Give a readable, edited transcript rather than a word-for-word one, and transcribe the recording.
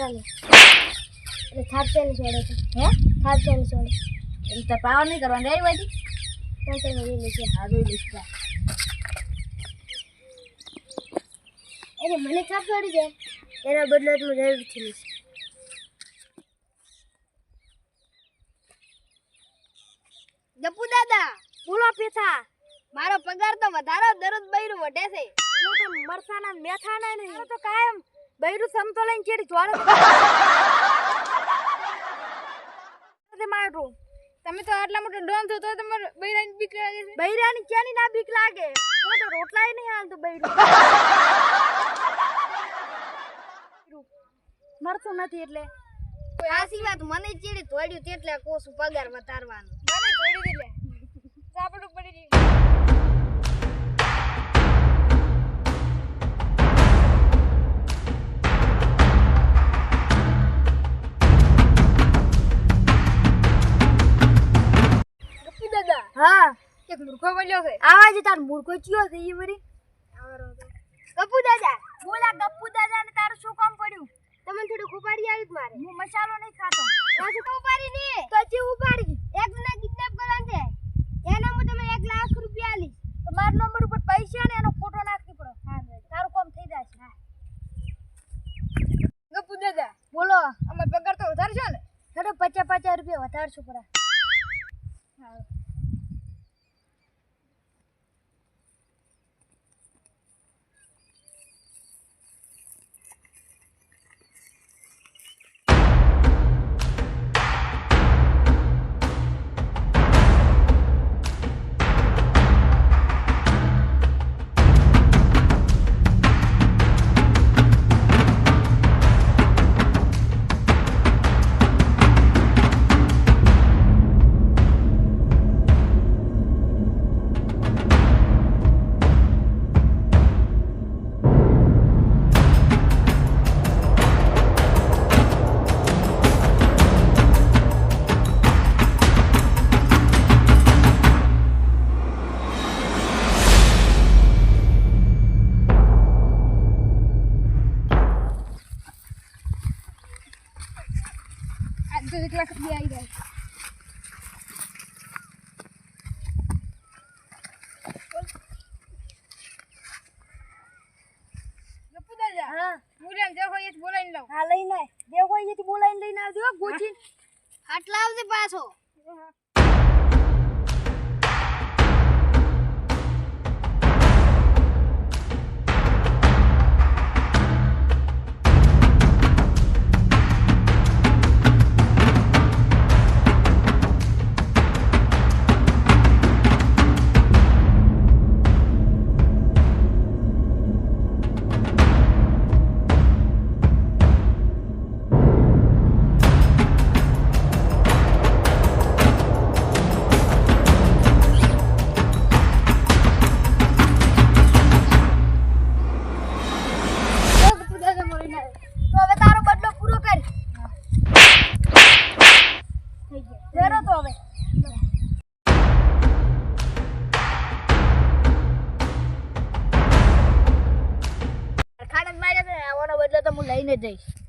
ચાલે એટલે થાપ ચાલે છોડે છે હે થાપ ચાલે છોડે એટલે તો પાવર નહીં કરવાનું રહી હોય ચાલ ચાલ લઈ લેશે હા જોઈ લઈશ એટલે મને થાપ છોડી જાય એના બદલે હું જરૂરથી લઈશ જપુ દાદા બોલો પેથા મારો પગાર તો વધારો દરરોજ બૈરું વધે છે હું તો મરસાના મેથા ના નહીં તો કાયમ બૈરું સમતો લઈને ચેડી જોડે તે મારું તમે તો આટલા મોટો ડોન છો તો તમારે બૈરાની બીક લાગે છે બૈરાની ક્યાંની ના બીક લાગે હું તો રોટલાય નહીં હાલતું બૈરું મરતું નથી એટલે કોઈ આસી વાત મને ચીડી તોડ્યું તેટલે કોસું પગાર વધારવાનું મને તોડી દીલે સાપડું પડી ગયું ગપ્પુ દાદા હા એક મૂર્ખો બોલ્યો છે આવાજ તાર મૂર્ખો ચિયો છે ઈ વરી ગપ્પુ દાદા બોલા ગપ્પુ દાદા ને તારું શું કામ પડ્યું તમને થોડી ખુપારી આવી જ મારે હું મસાલો નહીં ખાતો પાછું ખુપારી ની તો જી ઉપાડી એક જણા કિડનેપ કરવાનું છે એના હું તમને 1 લાખ રૂપિયા આલીશ તો મારા નંબર ઉપર પૈસા ને એનો ફોટો નાખી પડો હા તારું કામ થઈ જશે હા ગપ્પુ દાદા બોલો અમાર પગાર તો વધારશો ને હેડો 50 રૂપિયા વધારશું પરા હા તો 1 લાખ રૂપિયા આવી જાય ગપ્પુ દાદા હા મુલામ દેખો એ બોલાઈને લાવ હા લઈને આય દેખો અહીંથી બોલાઈને લઈને આવજો ગોચી આટલા આવજે પાછો તો હવે તારો બદલો પૂરો કર થઈ ગયો જરો તો હવે ખાડા માર્યા છે આવવાનો બદલો તો હું લઈને જઈશ